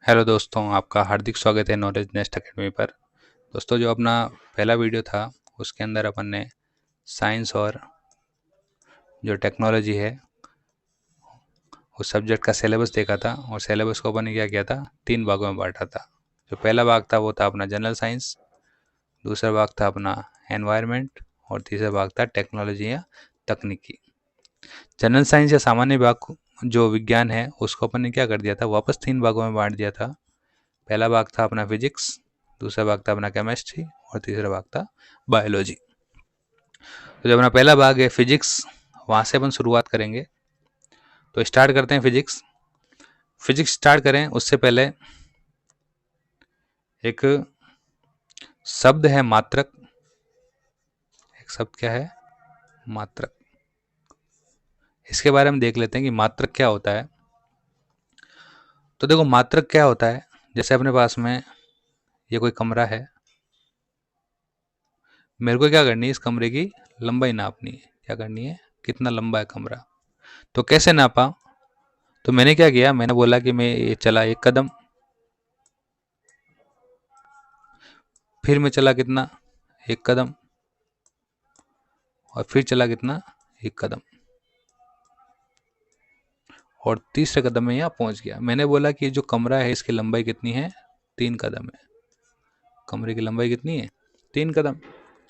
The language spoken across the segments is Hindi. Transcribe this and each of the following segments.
हेलो दोस्तों, आपका हार्दिक स्वागत है नॉलेज नेस्ट एकेडमी पर। दोस्तों, जो अपना पहला वीडियो था उसके अंदर अपन ने साइंस और जो टेक्नोलॉजी है उस सब्जेक्ट का सिलेबस देखा था। और सिलेबस को अपन ने क्या किया था, 3 भागों में बांटा था। जो पहला भाग था वो था अपना जनरल साइंस, दूसरा भाग था अपना एनवायरनमेंट और तीसरा भाग था टेक्नोलॉजी या तकनीकी। जनरल साइंस या सामान्य भाग जो विज्ञान है उसको अपन ने क्या कर दिया था, वापस 3 भागों में बांट दिया था। पहला भाग था अपना फिजिक्स, दूसरा भाग था अपना केमिस्ट्री और तीसरा भाग था बायोलॉजी। तो जो अपना पहला भाग है फिजिक्स, वहाँ से अपन शुरुआत करेंगे। तो स्टार्ट करते हैं फिजिक्स। फिजिक्स स्टार्ट करें उससे पहले एक शब्द है मात्रक। एक शब्द क्या है, मात्रक। इसके बारे में देख लेते हैं कि मात्रक क्या होता है। तो देखो मात्रक क्या होता है, जैसे अपने पास में ये कोई कमरा है, मेरे को क्या करनी है, इस कमरे की लंबाई नापनी है। क्या करनी है, कितना लंबा है कमरा। तो कैसे नापा, तो मैंने क्या किया, मैंने बोला कि मैं ये चला 1 कदम, फिर मैं चला कितना, 1 कदम, और फिर चला कितना, 1 कदम, और तीसरे कदम में यहाँ पहुंच गया। मैंने बोला कि जो कमरा है इसकी लंबाई कितनी है, 3 कदम है। कमरे की लंबाई कितनी है, 3 कदम।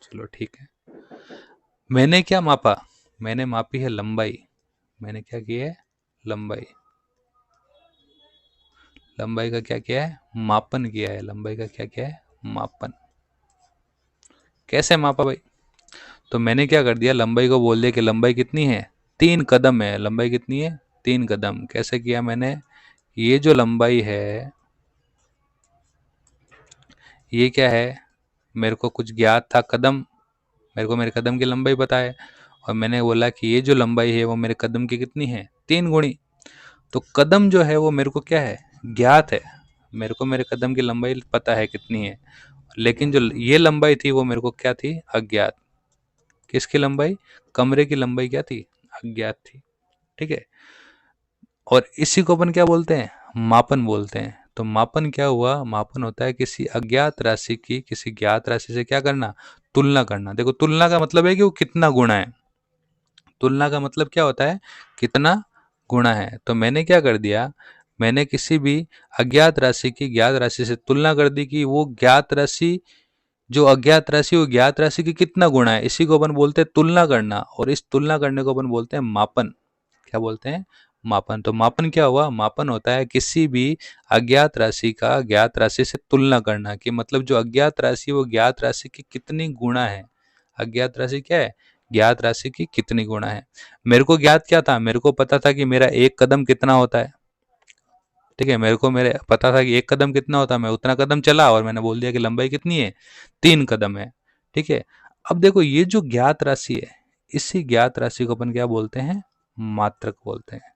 चलो ठीक है। मैंने क्या मापा, मैंने मापी है लंबाई। मैंने क्या किया है, लंबाई। लंबाई का क्या किया है, मापन किया है। लंबाई का क्या किया है, मापन। कैसे मापा भाई, तो मैंने क्या कर दिया, लंबाई को बोल दिया कि लंबाई कितनी है, 3 कदम है। लंबाई कितनी है, 3 कदम। कैसे किया मैंने, ये जो लंबाई है ये क्या है, मेरे को कुछ ज्ञात था कदम, मेरे को मेरे कदम की लंबाई पता है, और मैंने बोला कि ये जो लंबाई है वो मेरे कदम की कितनी है, 3 गुणी। तो कदम जो है वो मेरे को क्या है, ज्ञात है। मेरे को मेरे कदम की लंबाई पता है कितनी है, लेकिन जो ये लंबाई थी वो मेरे को क्या थी, अज्ञात। किसकी लंबाई, कमरे की लंबाई क्या थी, अज्ञात थी। ठीक है। और इसी को अपन क्या बोलते हैं, मापन बोलते हैं। तो मापन क्या हुआ, मापन होता है किसी अज्ञात राशि की किसी ज्ञात राशि से क्या करना, तुलना करना। देखो तुलना का मतलब है कि वो कितना गुणा है। तुलना का मतलब क्या होता है, कितना गुणा है। तो मैंने क्या कर दिया, मैंने किसी भी अज्ञात राशि की ज्ञात राशि से तुलना कर दी कि वो ज्ञात राशि, जो अज्ञात राशि वो ज्ञात राशि की कितना गुणा है। इसी को अपन बोलते हैं तुलना करना, और इस तुलना करने को अपन बोलते हैं मापन। क्या बोलते हैं, मापन। तो मापन क्या हुआ, मापन होता है किसी भी अज्ञात राशि का ज्ञात राशि से तुलना करना, कि मतलब जो अज्ञात राशि वो ज्ञात राशि की कितनी गुणा है। अज्ञात राशि क्या है, ज्ञात राशि की कितनी गुणा है। मेरे को ज्ञात क्या था, मेरे को पता था कि मेरा 1 कदम कितना होता है। ठीक है, मेरे को मेरे पता था कि 1 कदम कितना होता है, मैं उतना कदम चला और मैंने बोल दिया कि लंबाई कितनी है, 3 कदम है। ठीक है। अब देखो ये जो ज्ञात राशि है, इसी ज्ञात राशि को अपन क्या बोलते हैं, मात्रक बोलते हैं।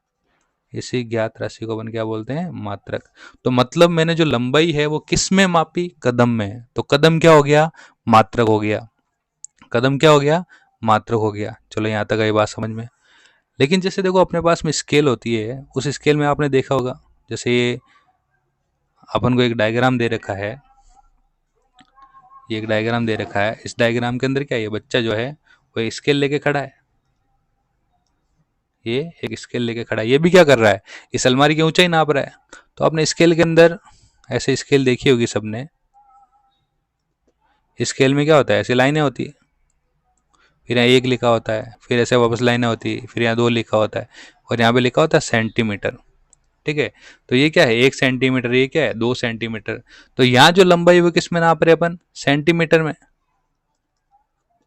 इसी ज्ञात राशि को अपन क्या बोलते हैं, मात्रक। तो मतलब मैंने जो लंबाई है वो किस में मापी, कदम में। तो कदम क्या हो गया, मात्रक हो गया। कदम क्या हो गया, मात्रक हो गया। चलो यहाँ तक आई बात समझ में। लेकिन जैसे देखो अपने पास में स्केल होती है, उस स्केल में आपने देखा होगा, जैसे ये अपन को एक डायग्राम दे रखा है, ये एक डायग्राम दे रखा है। इस डायग्राम के अंदर क्या है, ये बच्चा जो है वो स्केल लेके खड़ा है। ये एक स्केल लेके खड़ा है, ये भी क्या कर रहा है, इस अलमारी की ऊंचाई नाप रहा है। तो आपने स्केल के अंदर ऐसे स्केल देखी होगी सबने। स्केल में क्या होता है, ऐसे लाइनें होती है, फिर यहाँ 1 लिखा होता है, फिर ऐसे वापस लाइनें होती है, फिर यहाँ 2 लिखा होता है, और यहाँ पे लिखा होता है सेंटीमीटर। ठीक है। तो ये क्या है, 1 सेंटीमीटर, ये क्या है, 2 सेंटीमीटर। तो यहाँ जो लंबाई वो किस में नाप रहे अपन, सेंटीमीटर में।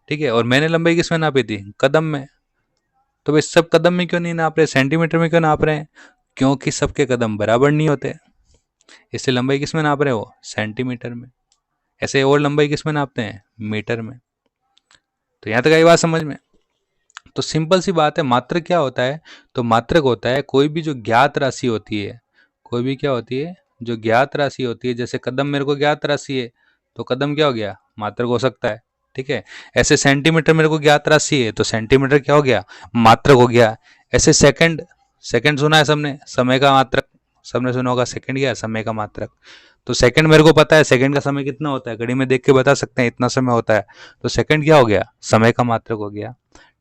ठीक है। और मैंने लंबाई किस में नापी थी, कदम में। तो भाई सब कदम में क्यों नहीं नाप रहे, सेंटीमीटर में क्यों नाप रहे हैं, क्योंकि सबके कदम बराबर नहीं होते, इससे लंबाई किस में नाप रहे हो, सेंटीमीटर में। ऐसे और लंबाई किस में नापते हैं, मीटर में। तो यहाँ तक आई बात समझ में। तो सिंपल सी बात है, मात्रक क्या होता है, तो मात्रक होता है कोई भी जो ज्ञात राशि होती है, कोई भी क्या होती है, जो ज्ञात राशि होती है। जैसे कदम मेरे को ज्ञात राशि है, तो कदम क्या हो गया, मात्रक हो सकता है। ठीक है। ऐसे सेंटीमीटर मेरे को ज्ञात राशि है, तो सेंटीमीटर क्या हो गया, मात्रक हो गया। ऐसे सेकंड, सेकंड सुना है सबने, समय का मात्रक, सबने सुना होगा सेकंड क्या है, समय का मात्रक। तो सेकंड मेरे को पता है, सेकंड का समय कितना होता है, घड़ी में देख के बता सकते हैं इतना समय होता है। तो सेकंड क्या हो गया, समय का मात्रक हो गया।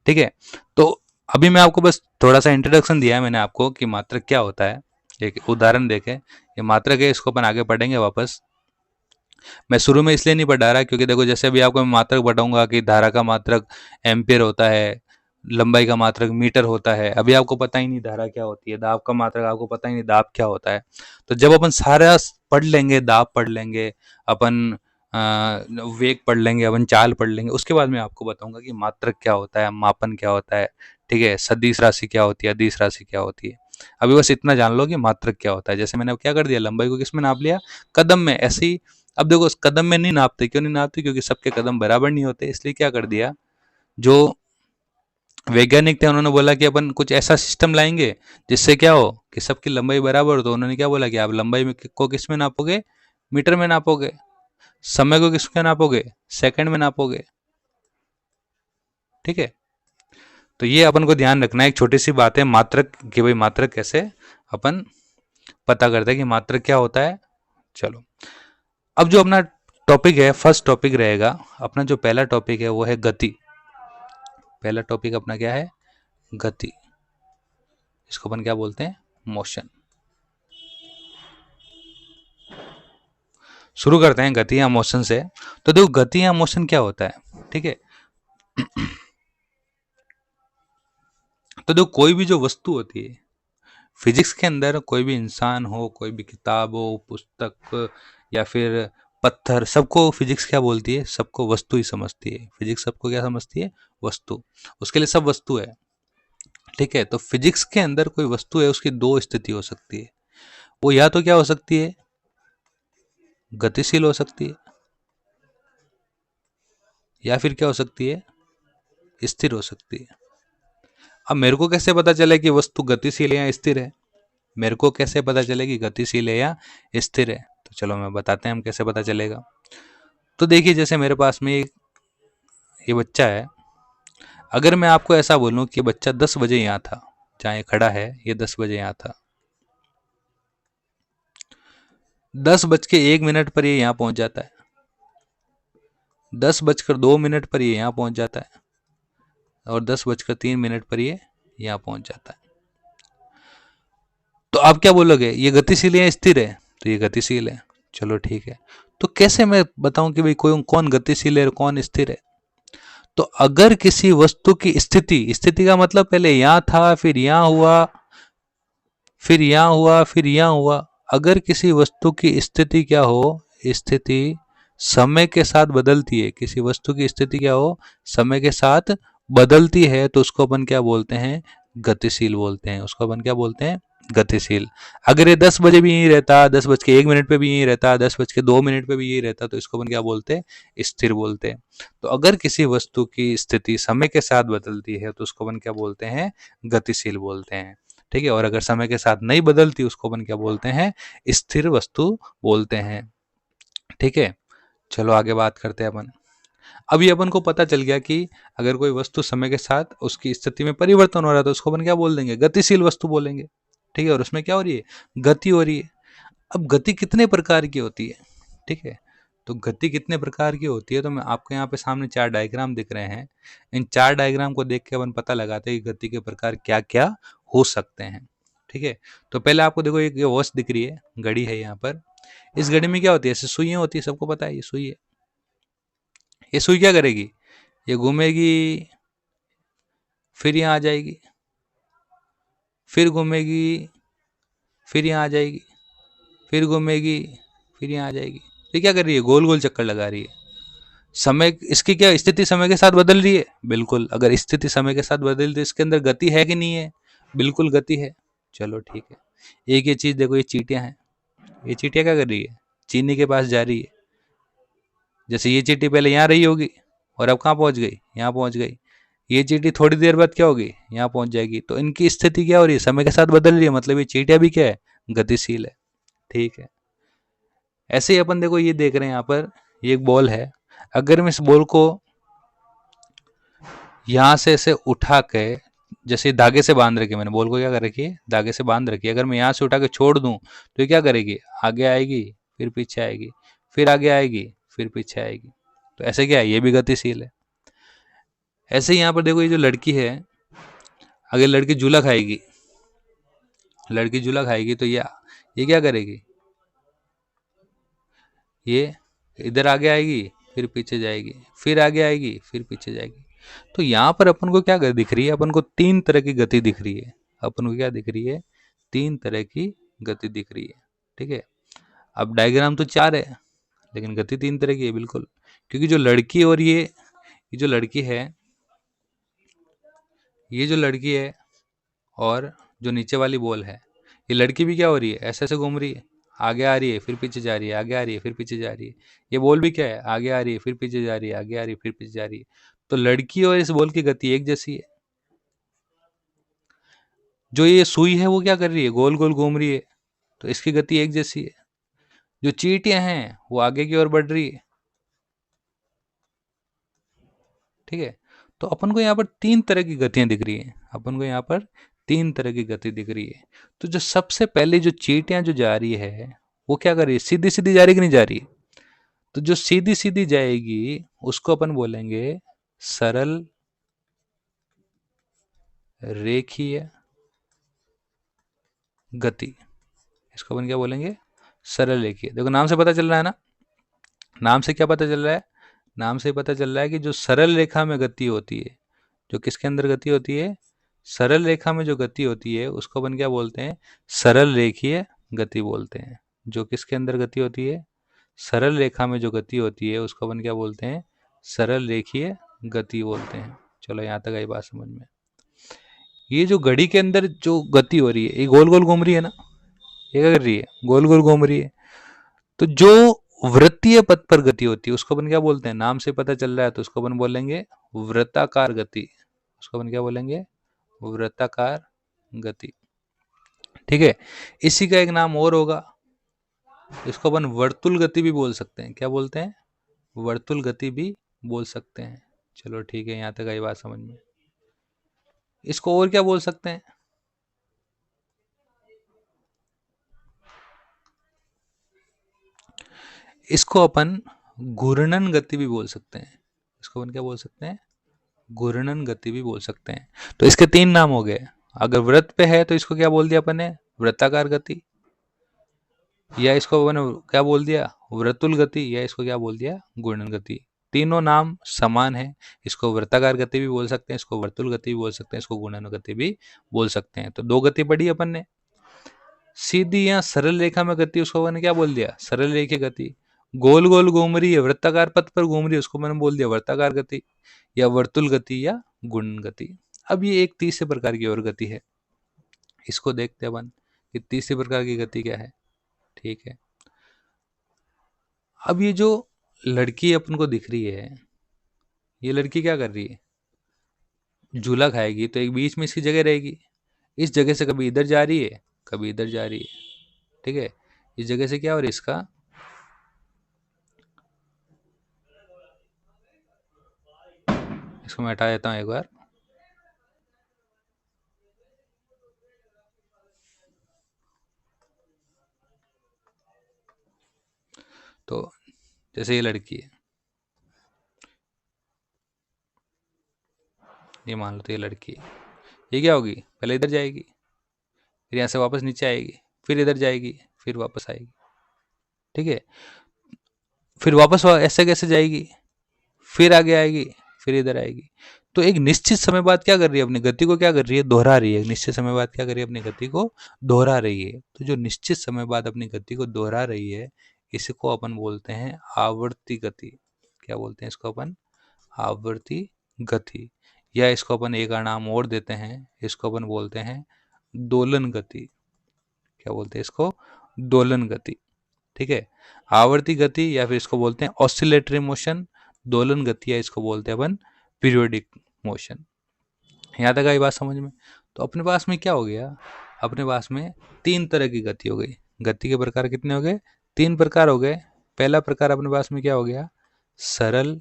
ठीक है, तो अभी मैं आपको बस थोड़ा सा इंट्रोडक्शन दिया है मैंने आपको कि मात्रक क्या होता है। एक उदाहरण देखें, ये मात्रक है, इसको अपन आगे पढ़ेंगे वापस। मैं शुरू में इसलिए नहीं पढ़ा रहा क्योंकि देखो जैसे अभी आपको मैं मात्रक बताऊंगा कि धारा का मात्रक एम्पियर होता है, लंबाई का मात्रक मीटर होता है, अभी आपको पता ही नहीं धारा क्या होती है, दाब का मात्रक आपको पता ही नहीं दाब क्या होता है। तो जब अपन सारा पढ़ लेंगे, दाब पढ़ लेंगे अपन, वेग पढ़ लेंगे अपन, चाल पढ़ लेंगे, उसके बाद मैं आपको बताऊंगा कि मात्रक क्या होता है, मापन क्या होता है। ठीक है, सदिश राशि क्या होती है, अदिश राशि क्या होती है। अभी बस इतना जान लो कि मात्रक क्या होता है। जैसे मैंने अब क्या कर दिया, लंबाई को किस में नाप लिया, कदम में। ऐसे ही अब देखो उस कदम में नहीं नापते, क्यों नहीं नापते, क्योंकि सबके कदम बराबर नहीं होते, इसलिए क्या कर दिया, जो वैज्ञानिक थे उन्होंने बोला कि अपन कुछ ऐसा सिस्टम लाएंगे जिससे क्या हो कि सबकी लंबाई बराबर हो। तो उन्होंने क्या बोला कि आप लंबाई में को किस में नापोगे, मीटर में नापोगे, समय को किस में नापोगे, सेकंड में नापोगे। ठीक है, तो ये अपन को ध्यान रखना है, एक छोटी सी बात है मात्रक कि भाई मात्रक कैसे अपन पता करते हैं कि मात्रक क्या होता है। चलो, अब जो अपना टॉपिक है, फर्स्ट टॉपिक रहेगा अपना, जो पहला टॉपिक है वो है गति। पहला टॉपिक अपना क्या है, गति। इसको अपन क्या बोलते हैं, मोशन। शुरू करते हैं गति या मोशन से। तो देखो गति या मोशन क्या होता है, ठीक है। तो देखो कोई भी जो वस्तु होती है फिजिक्स के अंदर, कोई भी इंसान हो, कोई भी किताब हो, पुस्तक या फिर पत्थर, सबको फिजिक्स क्या बोलती है, सबको वस्तु ही समझती है। फिजिक्स सबको क्या समझती है, वस्तु। उसके लिए सब वस्तु है। ठीक है, तो फिजिक्स के अंदर कोई वस्तु है, उसकी दो स्थिति हो सकती है। वो या तो क्या हो सकती है, गतिशील हो सकती है, या फिर क्या हो सकती है, स्थिर हो सकती है। अब मेरे को कैसे पता चले कि वस्तु गतिशील है या स्थिर है, मेरे को कैसे पता चले कि गतिशील है या स्थिर है, तो चलो मैं बताते हैं हम कैसे पता चलेगा। तो देखिए जैसे मेरे पास में एक ये बच्चा है, अगर मैं आपको ऐसा बोलूं कि बच्चा 10 बजे यहाँ था, जहाँ ये खड़ा है ये 10 बजे यहाँ था, 10:01 पर ये यहाँ पहुंच जाता है, 10:02 पर ये यहाँ पहुंच जाता है, और 10:03 पर ये यहाँ पहुंच जाता है। तो आप क्या बोलोगे, ये गतिशील है या स्थिर है, तो ये गतिशील है। चलो ठीक है, तो कैसे मैं बताऊं कि भाई कोई कौन गतिशील है और कौन स्थिर है। तो अगर किसी वस्तु की स्थिति, स्थिति का मतलब पहले यहां था, फिर यहां हुआ, फिर यहां हुआ, फिर यहां हुआ, अगर किसी वस्तु की स्थिति क्या हो, स्थिति समय के साथ बदलती है, किसी वस्तु की स्थिति क्या हो, समय के साथ बदलती है, तो उसको अपन क्या बोलते हैं, गतिशील बोलते हैं। उसको अपन क्या बोलते हैं, गतिशील। अगर ये 10 बजे भी यहीं रहता, 10:01 पे भी यहीं रहता, 10:02 पे भी यही रहता, तो इसको अपन क्या बोलते हैं, स्थिर बोलते हैं। तो अगर किसी वस्तु की स्थिति समय के साथ बदलती है तो उसको अपन क्या बोलते हैं, गतिशील बोलते हैं। ठीक है, और अगर समय के साथ नहीं बदलती उसको अपन क्या बोलते हैं, स्थिर वस्तु बोलते हैं। ठीक है, चलो आगे बात करते हैं अपन। अभी अपन को पता चल गया कि अगर कोई वस्तु समय के साथ उसकी स्थिति में परिवर्तन हो रहा है तो उसको अपन क्या बोल देंगे, गतिशील वस्तु बोलेंगे। ठीक है, और उसमें क्या हो रही है, गति हो रही है। अब गति कितने प्रकार की होती है, ठीक है, तो गति कितने प्रकार की होती है, तो मैं आपको यहाँ पे सामने 4 डायग्राम दिख रहे हैं। इन 4 डायग्राम को देख के अपन पता लगाते हैं कि गति के प्रकार क्या क्या हो सकते हैं। ठीक है, तो पहले आपको देखो एक वॉच दिख रही है, घड़ी है यहाँ पर। इस घड़ी में क्या होती है, ऐसे सुइयां होती है, सबको पता है ये सुई है। ये सुई क्या करेगी, ये घूमेगी, फिर यहाँ आ जाएगी, फिर घूमेगी, फिर यहाँ आ जाएगी, फिर घूमेगी, फिर यहाँ आ जाएगी। ये क्या कर रही है, गोल गोल चक्कर लगा रही है। समय, इसकी क्या स्थिति समय के साथ बदल रही है, बिल्कुल। अगर स्थिति समय के साथ बदल रही तो इसके अंदर गति है कि नहीं है, बिल्कुल गति है। चलो ठीक है, एक ये चीज देखो, ये चींटियां हैं, ये चींटियां क्या कर रही है, चीनी के पास जा रही है। जैसे ये चींटी पहले यहाँ रही होगी और अब कहाँ पहुंच गई, यहाँ पहुंच गई। ये चींटी थोड़ी देर बाद क्या होगी, यहाँ पहुंच जाएगी। तो इनकी स्थिति क्या हो रही है, समय के साथ बदल रही है, मतलब ये चींटियां भी क्या है, गतिशील है। ठीक है, ऐसे ही अपन देखो ये देख रहे हैं यहाँ पर, ये एक बॉल है। अगर मैं इस बॉल को यहां से ऐसे उठा के जैसे धागे से बांध रखी, मैंने बॉल को क्या कर रखी है, धागे से बांध रखी है। अगर मैं यहाँ से उठा के छोड़ दूं तो ये क्या करेगी, आगे आएगी फिर पीछे आएगी, फिर आगे आएगी फिर पीछे आएगी। तो ऐसे क्या है, ये भी गतिशील है। ऐसे ही यहाँ पर देखो, ये जो लड़की है, अगर लड़की झूला खाएगी, लड़की झूला खाएगी तो ये क्या करेगी, ये इधर आगे आएगी फिर पीछे जाएगी, फिर आगे आएगी फिर पीछे जाएगी। तो यहाँ पर अपन को क्या दिख रही है, अपन को तीन तरह की गति दिख रही है। अपन को क्या दिख रही है, तीन तरह की गति दिख रही है। ठीक है, अब डायग्राम तो चार है लेकिन गति तीन तरह की है बिल्कुल, क्योंकि जो लड़की और ये जो लड़की है, ये जो लड़की है और जो नीचे वाली बॉल है, ये लड़की भी क्या हो रही है, ऐसे ऐसे घूम रही है, आगे आ रही है फिर पीछे जा रही है, आगे आ रही है फिर पीछे जा रही है। ये बॉल भी क्या है, आगे आ रही है फिर पीछे जा रही है, आगे आ रही है फिर पीछे जा रही है। तो लड़की और इस बॉल की गति एक जैसी है। जो ये सुई है वो क्या कर रही है, गोल गोल घूम रही है, तो इसकी गति एक जैसी है। जो चींटियां हैं वो आगे की ओर बढ़ रही है। ठीक है, तो अपन को यहाँ पर तीन तरह की गतियां दिख रही है, अपन को यहाँ पर तीन तरह की गति दिख रही है। तो जो सबसे पहले जो चींटियां जो जा रही है वो क्या कर रही है, सीधी सीधी जा रही कि नहीं जा रही। तो जो सीधी सीधी जाएगी उसको अपन बोलेंगे सरल रेखीय गति। इसको अपन क्या बोलेंगे, सरल रेखीय। देखो नाम से पता चल रहा है ना, नाम से क्या पता चल रहा है, नाम से पता चल रहा है कि जो सरल रेखा में गति होती है, जो किसके अंदर गति होती है, सरल रेखा में जो गति होती है उसको अपन क्या बोलते हैं, सरल रेखीय गति बोलते हैं। जो किसके अंदर गति होती है, सरल रेखा में जो गति होती है उसको अपन क्या बोलते हैं, सरल रेखीय गति बोलते हैं। चलो यहाँ तक आई बात समझ में। ये जो घड़ी के अंदर जो गति हो रही है, ये गोल गोल घूम रही है ना, ये क्या कर रही है, गोल गोल घूम रही है। तो जो वृत्तीय पथ पर गति होती है उसको अपन क्या बोलते हैं, नाम से पता चल रहा है तो उसको अपन बोलेंगे वृत्ताकार गति। उसको अपन क्या बोलेंगे, वृत्ताकार गति। ठीक है, इसी का एक नाम और होगा, इसको अपन वर्तुल गति भी बोल सकते हैं। क्या बोलते हैं, वर्तुल गति भी बोल सकते हैं। चलो ठीक है, यहां तक आई बात समझ में। इसको और क्या बोल सकते हैं, इसको अपन घूर्णन गति भी बोल सकते हैं। इसको अपन क्या बोल सकते हैं, घूर्णन गति भी बोल सकते हैं। तो इसके तीन नाम हो गए। अगर वृत्त पे है तो इसको क्या बोल दिया अपन ने, वृत्ताकार गति, या इसको अपन क्या बोल दिया, वृत्तुल गति, या इसको क्या बोल दिया, घूर्णन गति। तीनों नाम समान है। इसको वृत्ताकार गति भी बोल सकते हैं, इसको वर्तुल गति भी बोल सकते हैं, इसको घूर्णन गति भी बोल सकते हैं। तो दो गति पढ़ी अपन ने। सीधी या सरल रेखा में गति, उसको मैंने क्या बोल दिया, सरल रेखीय गति। गोल गोल घूम रही है, वृत्ताकार पथ पर घूम रही है, उसको मैंने बोल दिया वर्ताकार गति, या वर्तुल गति या घूर्णन गति। अब ये एक तीसरे प्रकार की और गति है, इसको देखते हैं अपन कि तीसरे प्रकार की गति क्या है। ठीक है, अब ये जो लड़की अपन को दिख रही है, ये लड़की क्या कर रही है, झूला खाएगी तो एक बीच में इसकी जगह रहेगी। इस जगह से कभी इधर जा रही है कभी इधर जा रही है। ठीक है, इस जगह से क्या, और इसका इसको मैं हटा देता हूं एक बार। तो जैसे ये लड़की है, ये मान लो तो ये लड़की है, ये क्या होगी, पहले इधर जाएगी, फिर यहाँ से वापस नीचे आएगी, फिर इधर जाएगी, फिर वापस आएगी। ठीक है, फिर वापस ऐसे कैसे जाएगी, फिर आगे आएगी, फिर इधर आएगी। तो एक निश्चित समय बाद क्या कर रही है, अपनी गति को क्या कर रही है, दोहरा रही है। निश्चित समय बाद क्या कर रही है, अपनी गति को दोहरा रही है। तो जो निश्चित समय बाद अपनी गति को दोहरा रही है, इसको अपन बोलते हैं आवर्ती गति। क्या बोलते हैं इसको अपन, आवर्ती गति। या इसको अपन एक नाम और देते हैं, इसको अपन बोलते हैं दोलन गति। क्या बोलते हैं इसको, दोलन गति। ठीक है, आवर्ती गति, या फिर इसको बोलते हैं ऑसिलेटरी मोशन, दोलन गति, या इसको बोलते हैं अपन पीरियोडिक मोशन। यहाँ तक आई बात समझ में। तो अपने पास में क्या हो गया, अपने पास में तीन तरह की गति हो गई। गति के प्रकार कितने हो गए, तीन प्रकार हो गए। पहला प्रकार अपने पास में क्या हो गया, सरल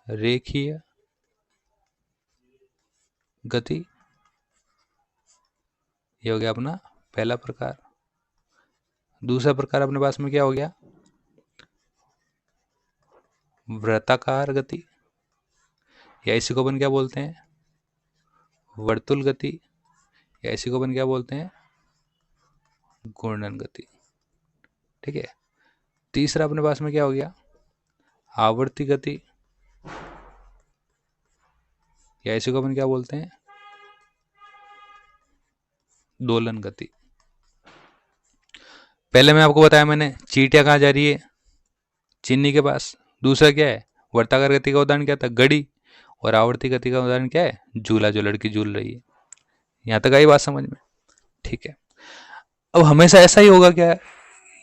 रेखीय गति, ये हो गया अपना पहला प्रकार। दूसरा प्रकार अपने पास में क्या हो गया, वृत्ताकार गति, या इसी को अपन क्या बोलते हैं, वर्तुल गति, या इसी को अपन क्या बोलते हैं, घूर्णन गति। ठीक है। तीसरा अपने पास में क्या हो गया, आवर्ती गति, या इसी को अपन क्या बोलते हैं, दोलन गति। पहले मैं आपको बताया मैंने, चींटियां कहाँ जा रही है, चीनी के पास। दूसरा क्या है, वर्ताकार गति का उदाहरण क्या था, घड़ी। और आवर्ती गति का उदाहरण क्या है, झूला, जो लड़की झूल रही है। यहां तक आई बात समझ में? ठीक है। अब हमेशा ऐसा ही होगा क्या,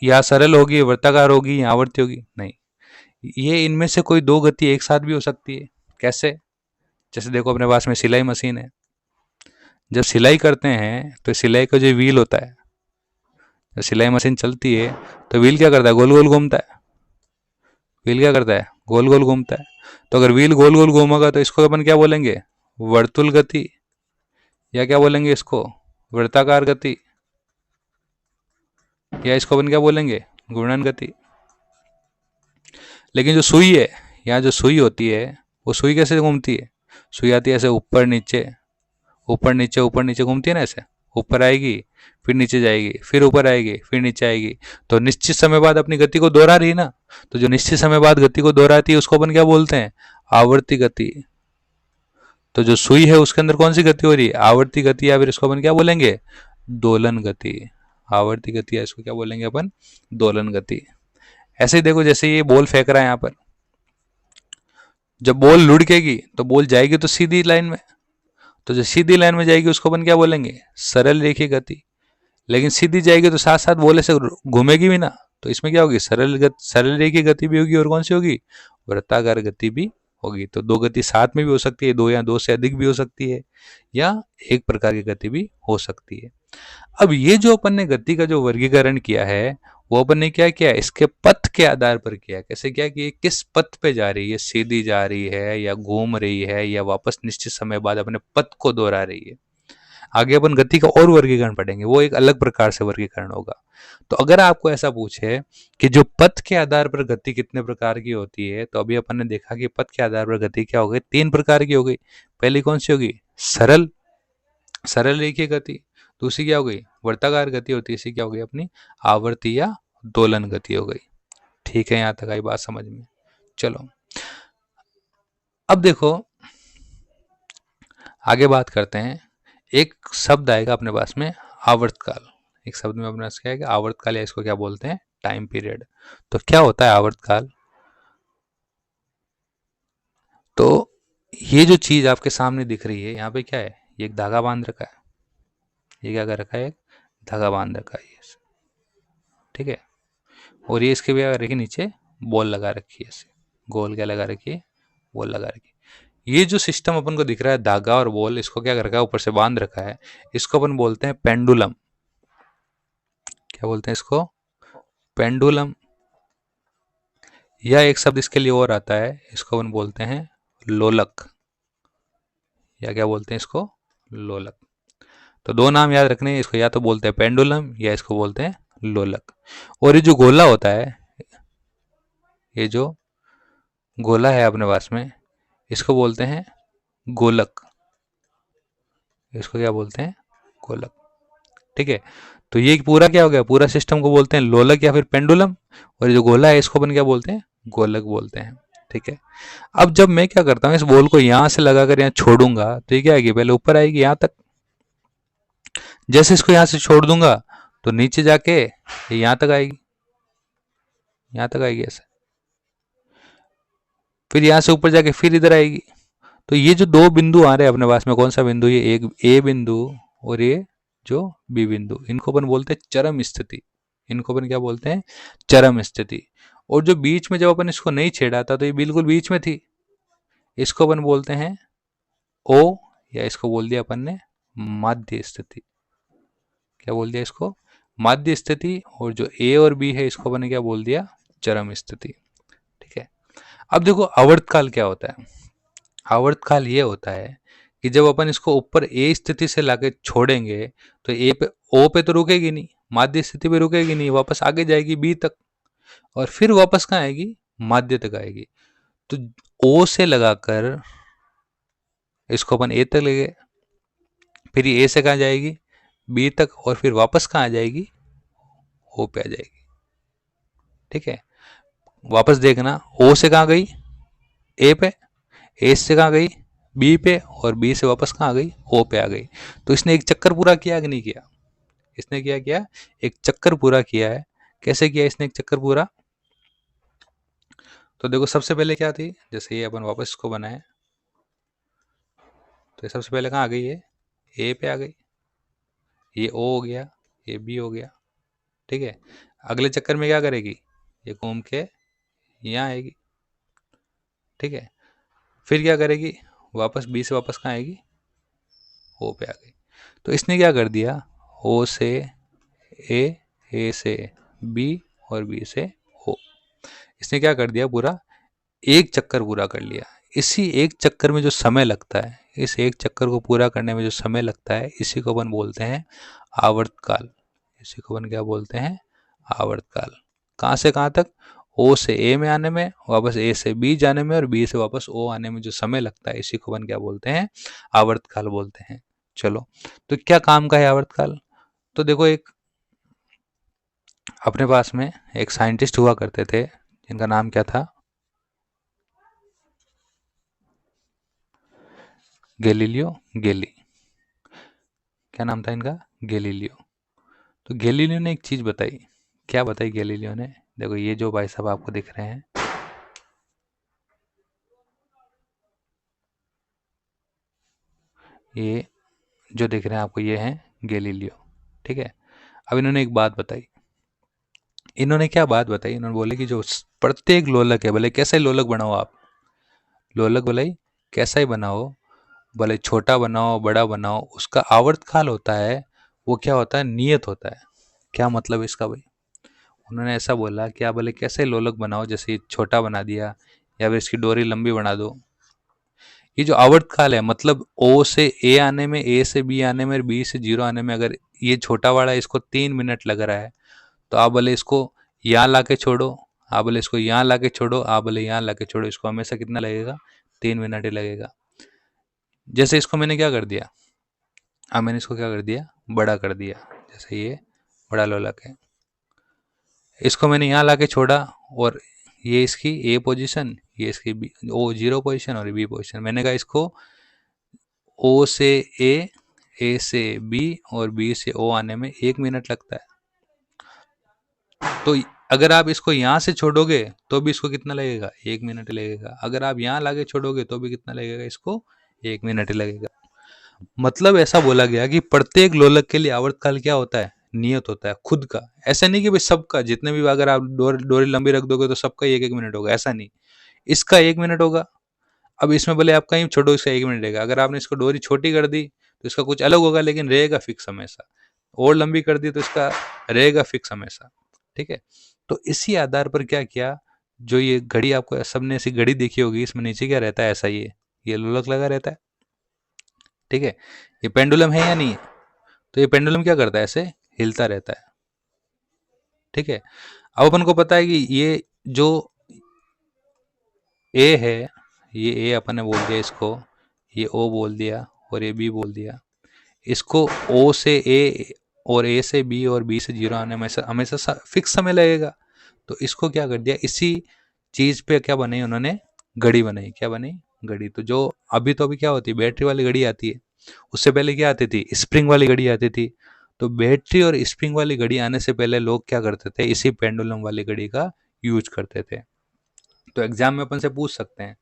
या सरल होगी, वर्ताकार होगी, या आवर्ती होगी? नहीं, ये इनमें से कोई दो गति एक साथ भी हो सकती है। कैसे? जैसे देखो अपने पास में सिलाई मशीन है, जब सिलाई करते हैं तो सिलाई का जो व्हील होता है, जब सिलाई मशीन चलती है तो व्हील क्या करता है, गोल गोल घूमता है। व्हील क्या करता है, गोल गोल घूमता है। तो अगर व्हील गोल गोल घूमेगा तो इसको अपन क्या बोलेंगे, वर्तुल गति, या क्या बोलेंगे इसको, वृत्ताकार गति, या इसको अपन क्या बोलेंगे, घूर्णन गति। लेकिन जो सुई है, यहाँ जो सुई होती है, वो सुई कैसे घूमती है, सुई आती है ऐसे ऊपर नीचे, ऊपर नीचे, ऊपर नीचे घूमती है ना, ऐसे ऊपर आएगी, फिर नीचे जाएगी, फिर ऊपर आएगी, फिर नीचे आएगी। तो निश्चित समय बाद अपनी गति को दोहरा रही है ना। तो जो निश्चित समय बाद गति को दोहराती है उसको अपन क्या बोलते हैं, आवर्ती गति। तो जो सुई है उसके अंदर कौन सी गति हो रही है, आवर्ती गति, या फिर इसको अपन क्या बोलेंगे, दोलन गति। आवर्ती गति, या इसको क्या बोलेंगे अपन, दोलन गति। ऐसे ही देखो, जैसे ये बॉल फेंक रहा है यहाँ पर, जब बॉल लुढ़केगी तो बॉल जाएगी तो सीधी लाइन में, तो जो सीधी लाइन में जाएगी उसको अपन क्या बोलेंगे, सरल रेखीय गति। लेकिन सीधी जाएगी तो साथ साथ बॉल ऐसे घूमेगी भी ना, तो इसमें क्या होगी, सरल रेखीय गति भी होगी, और कौन सी होगी, वृत्ताकार गति भी होगी। तो दो गति साथ में भी हो सकती है, दो या दो से अधिक भी हो सकती है, या एक प्रकार की गति भी हो सकती है। अब ये जो अपन ने गति का जो वर्गीकरण किया है, वो अपन ने क्या किया, इसके पथ के आधार पर किया। कैसे किया कि ये किस पथ पे जा रही है, सीधी जा रही है, या घूम रही है, या वापस निश्चित समय बाद अपने पथ को दोहरा रही है। आगे अपन गति का और वर्गीकरण पढ़ेंगे, वो एक अलग प्रकार से वर्गीकरण होगा। तो अगर आपको ऐसा पूछे कि जो पथ के आधार पर गति कितने प्रकार की होती है, तो अभी अपन ने देखा कि पथ के आधार पर गति क्या हो गई, तीन प्रकार की हो गई। पहली कौन सी होगी, सरल सरल रेखीय गति। दूसरी क्या हो गई, वर्ताकार गति होती है, इसी क्या हो गई अपनी आवर्ती या दोलन गति हो गई। ठीक है, यहां तक आई बात समझ में? चलो अब देखो आगे बात करते हैं। एक शब्द आएगा अपने पास में, आवर्तकाल। एक शब्द में अपने पास क्या है, आवर्तकाल, या इसको क्या बोलते हैं, टाइम पीरियड। तो क्या होता है आवर्तकाल? तो ये जो चीज आपके सामने दिख रही है यहाँ पे क्या है, ये एक धागा बांध रखा है। ये क्या कर रखा है, एक धागा बांध रखा है, ठीक है। और ये इसके भी देखिए नीचे बॉल लगा रखी है, ऐसे गोल क्या लगा रखी है, बॉल लगा रखी है। ये जो सिस्टम अपन को दिख रहा है, धागा और बॉल, इसको क्या कर रखा है, ऊपर से बांध रखा है। इसको अपन बोलते हैं पेंडुलम। क्या बोलते हैं इसको, पेंडुलम। या एक शब्द इसके लिए और आता है, इसको अपन बोलते हैं लोलक। या क्या बोलते हैं इसको, लोलक। तो दो नाम याद रखने हैं, इसको या तो बोलते हैं पेंडुलम, या इसको बोलते हैं लोलक। और ये जो गोला होता है, ये जो गोला है अपने पास में, इसको बोलते हैं गोलक। इसको क्या बोलते हैं, गोलक। ठीक है। तो ये पूरा क्या हो गया, पूरा सिस्टम को बोलते हैं लोलक या फिर पेंडुलम। और ये जो गोला है इसको अपन क्या बोलते हैं, गोलक बोलते हैं। ठीक है। अब जब मैं क्या करता हूँ, इस बॉल को यहां से लगाकर यहाँ छोड़ूंगा तो ये क्या आएगी, पहले ऊपर आएगी यहां तक। जैसे इसको यहां से छोड़ दूंगा तो नीचे जाके ये यहां तक आएगी, यहां तक आएगी ऐसे। फिर यहां से ऊपर जाके फिर इधर आएगी। तो ये जो दो बिंदु आ रहे हैं अपने पास में, कौन सा बिंदु, ये एक ए बिंदु और ये जो बी बिंदु, इनको अपन बोलते हैं चरम स्थिति। इनको अपन क्या बोलते हैं, चरम स्थिति। और जो बीच में जब अपन इसको नहीं छेड़ा था तो ये बिल्कुल बीच में थी, इसको अपन बोलते हैं ओ, या इसको बोल दिया अपन ने माध्य स्थिति। क्या बोल दिया इसको, माध्य स्थिति। और जो ए और बी है इसको अपन ने क्या बोल दिया, चरम स्थिति। ठीक है। अब देखो आवर्तकाल क्या होता है। आवर्तकाल ये होता है कि जब अपन इसको ऊपर ए स्थिति से लाके छोड़ेंगे तो ए पे, ओ पे तो रुकेगी नहीं, माध्य स्थिति पे रुकेगी नहीं, वापस आगे जाएगी बी तक, और फिर वापस कहाँ आएगी, माध्य तक आएगी। तो ओ से लगाकर इसको अपन ए तक ले गए, फिर ये ए से कहाँ जाएगी, बी तक, और फिर वापस कहाँ आ जाएगी, ओ पे आ जाएगी। ठीक है, वापस देखना, ओ से कहाँ गई, ए पे, ए से कहाँ गई, बी पे, और बी से वापस कहाँ आ गई, ओ पे आ गई। तो इसने एक चक्कर पूरा किया कि नहीं किया, इसने क्या किया, एक चक्कर पूरा किया है। कैसे किया इसने एक चक्कर पूरा, तो देखो सबसे पहले क्या थी, जैसे ये अपन वापस इसको बनाए, तो ये सबसे पहले कहाँ आ गई, ये ए पे आ गई, ये ओ हो गया, ये बी हो गया। ठीक है, अगले चक्कर में क्या करेगी, ये घूम के यहाँ आएगी। ठीक है, फिर क्या करेगी, वापस बी से वापस कहाँ आएगी, ओ पे आ गई। तो इसने क्या कर दिया, ओ से ए से बी, और बी से ओ, इसने क्या कर दिया, पूरा एक चक्कर पूरा कर लिया। इसी एक चक्कर में जो समय लगता है, इस एक चक्कर को पूरा करने में जो समय लगता है, इसी को अपन बोलते हैं आवर्तकाल। इसी को अपन क्या बोलते हैं, आवर्तकाल। कहाँ से कहाँ तक, ओ से ए में आने में, वापस ए से बी जाने में, और बी से वापस ओ आने में जो समय लगता है, इसी को अपन क्या बोलते हैं, आवर्तकाल बोलते हैं। चलो, तो क्या काम का है आवर्तकाल, तो देखो एक अपने पास में एक साइंटिस्ट हुआ करते थे, जिनका नाम क्या था, गैलीलियो गैली। क्या नाम था इनका, गैलीलियो। तो गैलीलियो ने एक चीज बताई, क्या बताई गैलीलियो ने, देखो ये जो भाई साहब आपको दिख रहे हैं, ये जो दिख रहे हैं आपको, ये हैं गैलीलियो। ठीक है, अब इन्होंने एक बात बताई, इन्होंने क्या बात बताई, इन्होंने बोले कि जो प्रत्येक लोलक है, भले कैसा ही लोलक बनाओ आप, लोलक भले ही कैसा ही बनाओ, भले छोटा बनाओ बड़ा बनाओ, उसका आवर्तकाल होता है, वो क्या होता है, नियत होता है। क्या मतलब इसका भाई, उन्होंने ऐसा बोला कि आप भले कैसे लोलक बनाओ, जैसे छोटा बना दिया या फिर इसकी डोरी लंबी बना दो, ये जो आवर्तकाल है, मतलब ओ से ए आने में, ए से बी आने में, और बी से जीरो आने में, अगर ये छोटा वाला इसको 3 मिनट लग रहा है, तो आप भले इसको यहाँ ला के छोड़ो, आप भले इसको यहाँ ला के छोड़ो, आप भले यहाँ ला के छोड़ो, इसको हमेशा कितना लगेगा, 3 मिनट ही लगेगा। जैसे इसको मैंने क्या कर दिया, अब मैंने इसको क्या कर दिया, बड़ा कर दिया, जैसे ये बड़ा लोलक है, इसको मैंने यहाँ ला के छोड़ा, और ये इसकी ए पोजीशन, ये इसकी बी, ओ जीरो पोजीशन और बी पोजीशन, मैंने कहा इसको ओ से ए से बी, और बी से ओ आने में 1 मिनट लगता है। तो अगर आप इसको यहाँ से छोड़ोगे तो भी इसको कितना लगेगा, 1 मिनट लगेगा। अगर आप यहाँ लाके छोड़ोगे तो भी कितना लगेगा, इसको 1 मिनट ही लगेगा। मतलब ऐसा बोला गया कि प्रत्येक लोलक के लिए आवर्तकाल क्या होता है, नियत होता है खुद का। ऐसा नहीं कि भाई सबका, जितने भी अगर आप डोरी लंबी रख दोगे तो सबका 1-1 मिनट होगा, ऐसा नहीं, इसका 1 मिनट होगा। अब इसमें भले आप कहीं छोड़ो, इसका 1 मिनट रहेगा। अगर आपने इसको डोरी छोटी कर दी तो इसका कुछ अलग होगा, लेकिन रहेगा फिक्स हमेशा। और लंबी कर दी तो इसका रहेगा फिक्स हमेशा। ठीक है, तो इसी आधार पर क्या किया, जो ये घड़ी, आपको सबने ऐसी घड़ी देखी होगी, इसमें नीचे क्या रहता है, ऐसा ये लोलक लगा रहता है। ठीक है, ये पेंडुलम है या नहीं है, तो ये पेंडुलम क्या करता है, ऐसे हिलता रहता है। ठीक है, अब अपन को पता है कि ये जो ए है, ये ए अपन ने बोल दिया इसको, ये ओ बोल दिया, और ये बी बोल दिया। इसको ओ से ए, और ए से बी, और बी से जीरो आने में हमेशा फिक्स समय लगेगा। तो इसको क्या कर दिया, इसी चीज पे क्या बनाई उन्होंने, घड़ी बनाई। क्या बनाई, घड़ी। तो जो अभी, तो अभी क्या होती है, बैटरी वाली घड़ी आती है, उससे पहले क्या आती थी, स्प्रिंग वाली घड़ी आती थी। तो बैटरी और स्प्रिंग वाली घड़ी आने से पहले लोग क्या करते थे, इसी पेंडुलम वाली घड़ी का यूज करते थे। तो एग्जाम में अपन से पूछ सकते हैं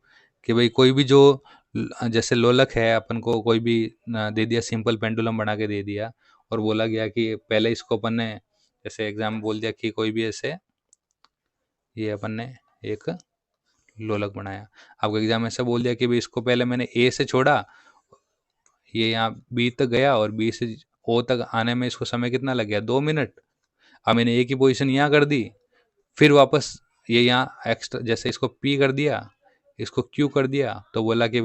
कि भाई कोई भी जो जैसे लोलक है, अपन को कोई भी दे दिया, सिंपल पेंडुलम बना के दे दिया, और बोला गया कि पहले इसको अपन ने, जैसे एग्जाम में बोल दिया कि कोई भी ऐसे, ये अपन ने एक लोलक बनाया। आपको एग्जाम में ऐसा बोल दिया कि भाई इसको पहले मैंने ए से छोड़ा, ये यहाँ बी तक गया, और बी से ओ तक आने में इसको समय कितना लग गया, 2 मिनट। अब मैंने ए की पोजीशन यहाँ कर दी, फिर वापस ये यहाँ एक्स्ट्रा, जैसे इसको पी कर दिया, इसको क्यू कर दिया, तो बोला कि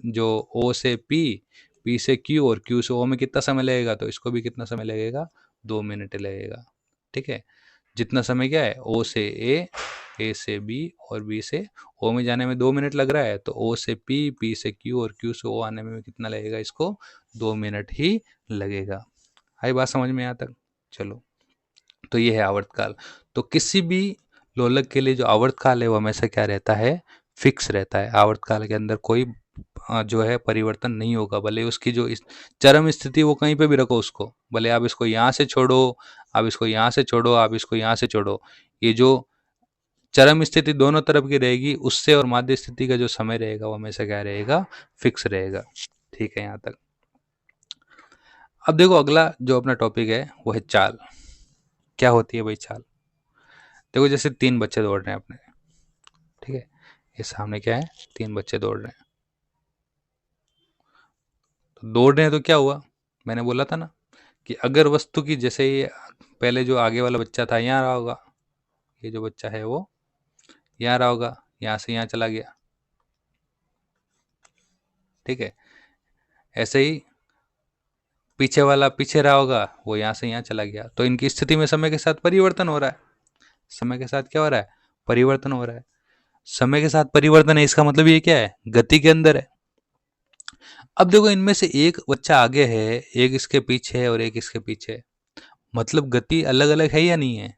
जो ओ से पी, P से Q और Q से O में कितना समय लगेगा, तो इसको भी कितना समय लगेगा, 2 मिनट लगेगा। ठीक है, जितना समय क्या है, O से A से B और B से O में जाने में 2 मिनट लग रहा है, तो O से P, P से Q और Q से O आने में कितना लगेगा, इसको 2 मिनट ही लगेगा। आई बात समझ में यहाँ तक? चलो, तो ये है आवर्तकाल। तो किसी भी लोलक के लिए जो आवर्तकाल है वो हमेशा क्या रहता है, फिक्स रहता है। आवर्तकाल के अंदर कोई जो है परिवर्तन नहीं होगा, भले उसकी जो इस चरम स्थिति वो कहीं पे भी रखो उसको, भले आप इसको यहाँ से छोड़ो, आप इसको यहाँ से छोड़ो, आप इसको यहाँ से छोड़ो, ये जो चरम स्थिति दोनों तरफ की रहेगी, उससे और माध्य स्थिति का जो समय रहेगा वो हमेशा क्या रहेगा, फिक्स रहेगा। ठीक है यहाँ तक। अब देखो अगला जो अपना टॉपिक है वो है चाल। क्या होती है भाई चाल? देखो जैसे 3 बच्चे दौड़ रहे हैं अपने, ठीक है, ये सामने क्या है, 3 बच्चे दौड़ रहे हैं। तो दौड़ रहे हैं तो क्या हुआ, मैंने बोला था ना कि अगर वस्तु की, जैसे ये पहले जो आगे वाला बच्चा था यहाँ रहा होगा, ये जो बच्चा है वो यहाँ रहा होगा, यहाँ से यहाँ चला गया। ठीक है, ऐसे ही पीछे वाला पीछे रहा होगा, वो यहाँ से यहाँ चला गया। तो इनकी स्थिति में समय के साथ परिवर्तन हो रहा है। समय के साथ क्या हो रहा है, परिवर्तन हो रहा है। समय के साथ परिवर्तन है, इसका मतलब ये क्या है, गति के अंदर है। अब देखो इनमें से एक बच्चा आगे है, एक इसके पीछे है और एक इसके पीछे है, मतलब गति अलग अलग है या नहीं है?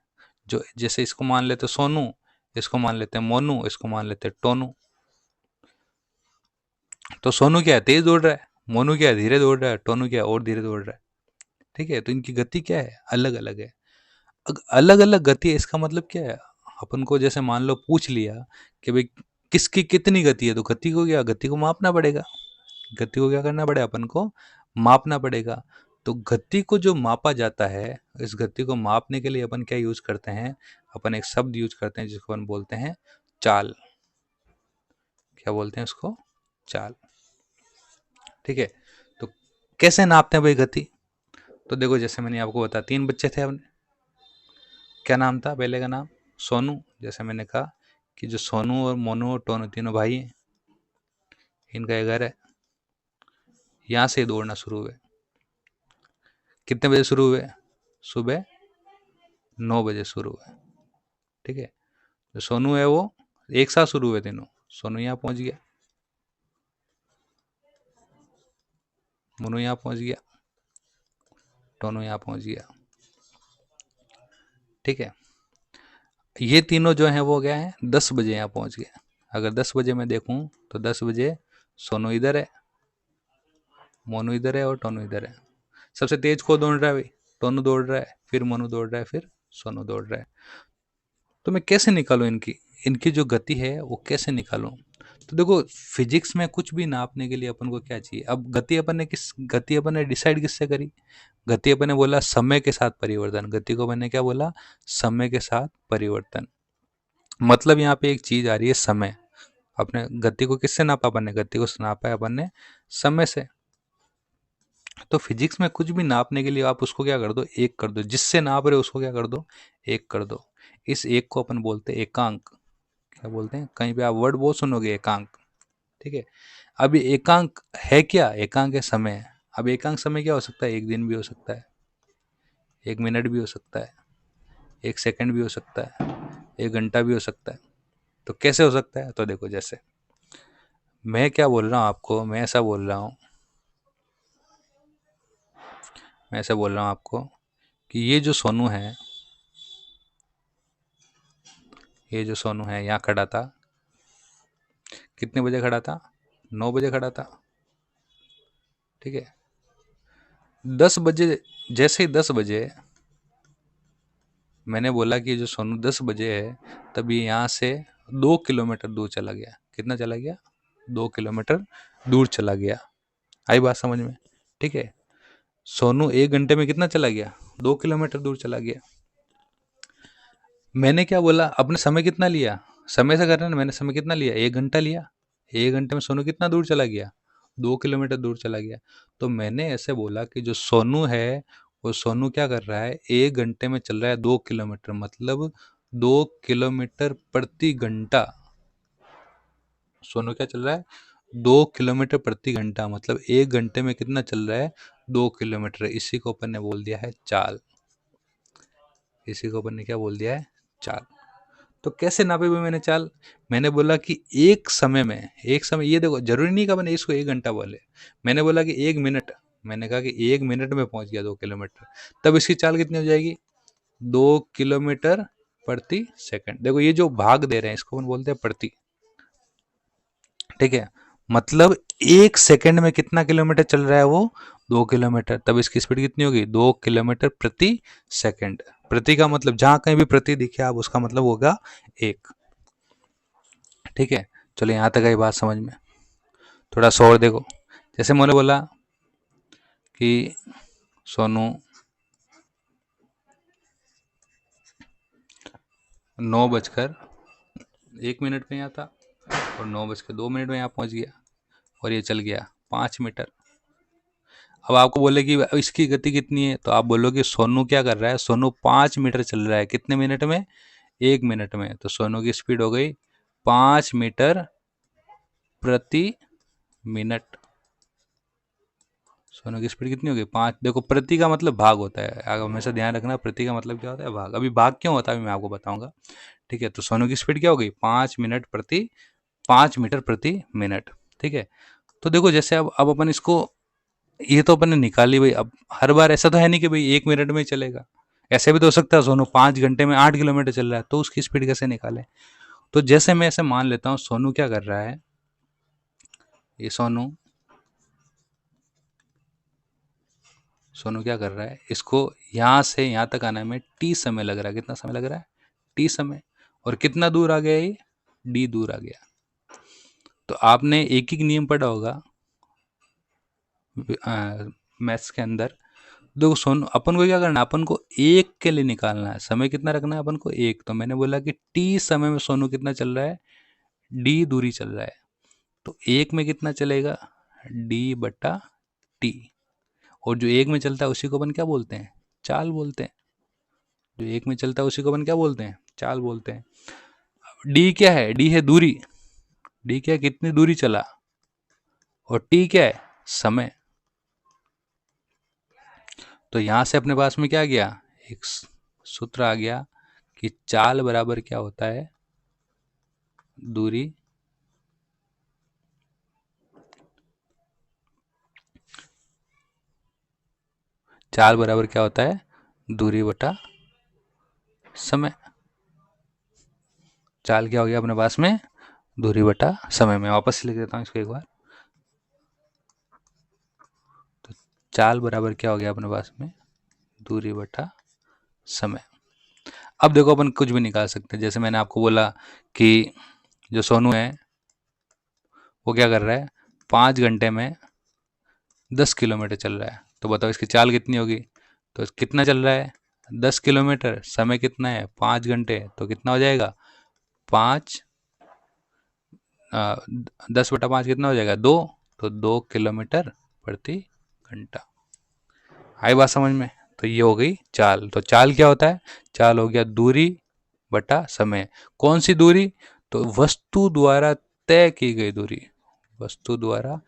जो जैसे इसको मान लेते सोनू, इसको मान लेते हैं मोनू, इसको मान लेते हैं टोनू। तो सोनू क्या है, तेज दौड़ रहा है, मोनू क्या है, धीरे दौड़ रहा है, टोनू क्या है, और धीरे दौड़ रहा है। ठीक है, तो इनकी गति क्या है, अलग अलग है। अलग अलग गति है, इसका मतलब क्या है, अपन को जैसे मान लो पूछ लिया कि भाई किसकी कितनी गति है, तो गति को क्या, गति को मापना पड़ेगा। गति को क्या करना पड़ेगा, अपन को मापना पड़ेगा। तो गति को जो मापा जाता है, इस गति को मापने के लिए अपन क्या यूज करते हैं, अपन एक शब्द यूज करते हैं जिसको अपन बोलते हैं चाल। क्या बोलते हैं उसको, चाल। ठीक है, तो कैसे नापते हैं भाई गति? तो देखो जैसे मैंने आपको बताया 3 बच्चे थे अपने, क्या नाम था पहले का नाम, सोनू। जैसे मैंने कहा कि जो सोनू और मोनू और टोनू तीनों भाई हैं, इनका एक घर है। यहाँ से दौड़ना शुरू हुए, कितने बजे शुरू हुए, सुबह 9 बजे शुरू हुए। ठीक है, जो सोनू है वो एक साथ शुरू हुए तीनों। सोनू यहाँ पहुंच गया, मोनू यहाँ पहुंच गया, टोनू यहाँ पहुंच गया। ठीक है, ये तीनों जो हैं वो क्या है, 10 बजे यहाँ पहुंच गए। अगर 10 बजे मैं देखूं तो 10 बजे सोनू इधर है, मोनू इधर है और टोनू इधर है। सबसे तेज कौन दौड़ रहा है भाई, टोनू दौड़ रहा है, फिर मोनू दौड़ रहा है, फिर सोनू दौड़ रहा है। तो मैं कैसे निकालूं इनकी इनकी जो गति है वो कैसे निकालूं? तो देखो फिजिक्स में कुछ भी नापने के लिए अपन को क्या चाहिए, अब गति अपन ने डिसाइड किससे करी, गति अपन ने बोला समय के साथ परिवर्तन, गति को अपन ने क्या बोला, समय के साथ परिवर्तन। मतलब यहाँ पे एक चीज आ रही है समय। अपने गति को किससे नापा अपन ने, गति को नापा है अपन ने समय से। तो फिजिक्स में कुछ भी नापने के लिए आप उसको क्या कर दो, एक कर दो, जिससे नाप रहे हो उसको क्या कर दो, एक कर दो। इस एक को अपन बोलते हैं एकांक। क्या बोलते हैं, कहीं पे आप वर्ड बहुत सुनोगे एकांक। ठीक है, अब ये एकांक है क्या, एकांक है समय। अब एकांक समय क्या हो सकता है, एक दिन भी हो सकता है, 1 मिनट भी हो सकता है, 1 सेकंड भी हो सकता है, 1 घंटा भी हो सकता है। तो कैसे हो सकता है, तो देखो जैसे मैं क्या बोल रहा हूँ आपको, मैं ऐसा बोल रहा हूँ आपको कि ये जो सोनू है यहाँ खड़ा था, कितने बजे खड़ा था, 9 बजे खड़ा था। ठीक है, 10 बजे, जैसे ही 10 बजे मैंने बोला कि जो सोनू 10 बजे है, तब ये यहाँ से 2 किलोमीटर दूर चला गया। कितना चला गया, 2 किलोमीटर दूर चला गया। आई बात समझ में? ठीक है, सोनू 1 घंटे में कितना चला गया, 2 किलोमीटर दूर चला गया। मैंने क्या बोला, अपने समय कितना लिया, समय से करना ना, मैंने समय कितना लिया, 1 घंटा लिया। 1 घंटे में सोनू कितना दूर चला गया, 2 किलोमीटर दूर चला गया। तो मैंने ऐसे बोला कि जो सोनू है वो सोनू क्या कर रहा है, 1 घंटे में चल रहा है 2 किलोमीटर, मतलब 2 किलोमीटर प्रति घंटा। सोनू क्या चल रहा है, 2 किलोमीटर प्रति घंटा, मतलब 1 घंटे में कितना चल रहा है, 2 किलोमीटर। इसी को अपन ने बोल दिया है चाल। इसी को अपन ने क्या बोल दिया है, चाल। तो कैसे नापे हुए मैंने चाल, मैंने बोला कि एक समय में, एक समय, ये देखो जरूरी नहीं कि मैंने इसको 1 घंटा बोले, मैंने बोला कि 1 मिनट, मैंने कहा कि 1 मिनट में पहुंच गया 2 किलोमीटर, तब इसकी चाल कितनी हो जाएगी, 2 किलोमीटर प्रति सेकंड। देखो ये जो भाग दे रहे हैं इसको अपन बोलते हैं प्रति, ठीक है। मतलब 1 सेकंड में कितना किलोमीटर चल रहा है वो, 2 किलोमीटर, तब इसकी स्पीड कितनी होगी, 2 किलोमीटर प्रति सेकंड। प्रति का मतलब जहां कहीं भी प्रति दिखे आप, उसका मतलब होगा 1, ठीक है। चलो यहां तक आई बात समझ में। थोड़ा सा और देखो, जैसे मैंने बोला कि सोनू 9:01 में यहाँ था और 9:02 में यहाँ पहुंच गया और ये चल गया 5 मीटर। अब आपको बोले कि इसकी गति कितनी है, तो आप बोलोगे सोनू क्या कर रहा है, सोनू 5 मीटर चल रहा है, कितने मिनट में, 1 मिनट में। तो सोनू की स्पीड हो गई 5 मीटर प्रति मिनट। सोनू की स्पीड कितनी होगी, 5। देखो प्रति का मतलब भाग होता है, आप हमेशा ध्यान रखना, प्रति का मतलब क्या होता है, भाग। अभी भाग क्यों होता है मैं आपको बताऊंगा, ठीक है। तो सोनू की स्पीड क्या हो गई, 5 मीटर प्रति मिनट, ठीक है। तो देखो जैसे अब अपन इसको, ये तो अपन ने निकाली भाई। अब हर बार ऐसा तो है नहीं कि भाई 1 मिनट में ही चलेगा, ऐसे भी तो हो सकता है सोनू 5 घंटे में 8 किलोमीटर चल रहा है, तो उसकी स्पीड कैसे निकाले। तो जैसे मैं ऐसे मान लेता हूँ सोनू क्या कर रहा है, ये सोनू क्या कर रहा है, इसको यहाँ से यहाँ तक आने में टी समय लग रहा है। कितना समय लग रहा है, टी समय। और कितना दूर आ गया ये, डी दूर आ गया। तो आपने एक एक नियम पढ़ा होगा मैथ्स के अंदर। देखो सोनू, अपन को क्या करना है, अपन को 1 के लिए निकालना है, समय कितना रखना है अपन को, 1। तो मैंने बोला कि टी समय में सोनू कितना चल रहा है, डी दूरी चल रहा है। तो 1 में कितना चलेगा, डी बटा टी। और जो 1 में चलता है उसी को अपन क्या बोलते हैं, चाल बोलते हैं। जो 1 में चलता है उसी को अपन क्या बोलते हैं, चाल बोलते हैं। डी क्या है, डी है दूरी, डी क्या है, कितनी दूरी चला। और टी क्या है, समय। तो यहां से अपने पास में क्या आ गया, एक सूत्र आ गया कि चाल बराबर क्या होता है, दूरी चाल बराबर क्या होता है, दूरी बटा समय। चाल क्या हो गया अपने पास में, दूरी बटा समय। में वापस लिख देता हूं इसको एक बार। तो चाल बराबर क्या हो गया अपने पास में, दूरी बटा समय। अब देखो अपन कुछ भी निकाल सकते हैं। जैसे मैंने आपको बोला कि जो सोनू है वो क्या कर रहा है, 5 घंटे में 10 किलोमीटर चल रहा है। तो बताओ इसकी चाल कितनी होगी, तो कितना चल रहा है, 10 किलोमीटर, समय कितना है, 5 घंटे, तो कितना हो जाएगा, 5, 10/5 कितना हो जाएगा, 2। तो 2 किलोमीटर प्रति घंटा। आई बात समझ में। तो ये हो गई चाल। तो चाल क्या होता है, चाल हो गया दूरी बटा समय। कौन सी दूरी, तो वस्तु द्वारा तय की गई दूरी, वस्तु द्वारा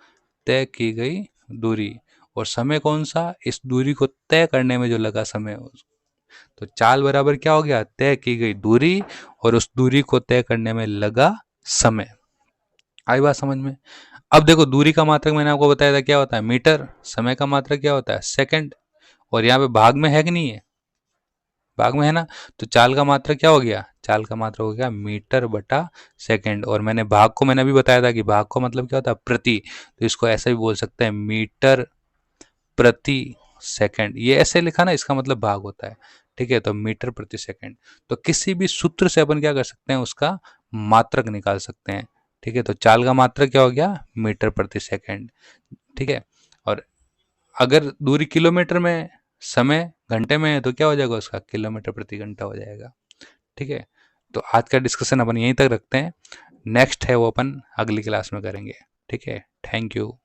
तय की गई दूरी। और समय कौन सा, इस दूरी को तय करने में जो लगा समय। तो चाल बराबर क्या हो गया, तय की गई दूरी और उस दूरी को तय करने में लगा समय। आई बात समझ में। अब देखो दूरी का मात्रक मैंने आपको बताया था क्या होता है, मीटर। समय का मात्रक क्या होता है, सेकंड। और यहाँ पे भाग में है कि नहीं है, भाग में है ना। तो चाल का मात्रक क्या हो गया, चाल का मात्रक हो गया मीटर बटा सेकंड। और मैंने भाग को, मैंने अभी बताया था कि भाग का मतलब क्या होता है, प्रति। तो इसको ऐसे भी बोल सकते हैं, मीटर प्रति सेकंड। ये ऐसे लिखा ना, इसका मतलब भाग होता है, ठीक है। तो मीटर प्रति सेकंड। तो किसी भी सूत्र से अपन क्या कर सकते हैं, उसका मात्रक निकाल सकते हैं, ठीक है। तो चाल का मात्रक क्या हो गया, मीटर प्रति सेकंड, ठीक है। और अगर दूरी किलोमीटर में, समय घंटे में है, तो क्या हो जाएगा उसका, किलोमीटर प्रति घंटा हो जाएगा, ठीक है। तो आज का डिस्कशन अपन यहीं तक रखते हैं। नेक्स्ट है वो अपन अगली क्लास में करेंगे, ठीक है। Thank you.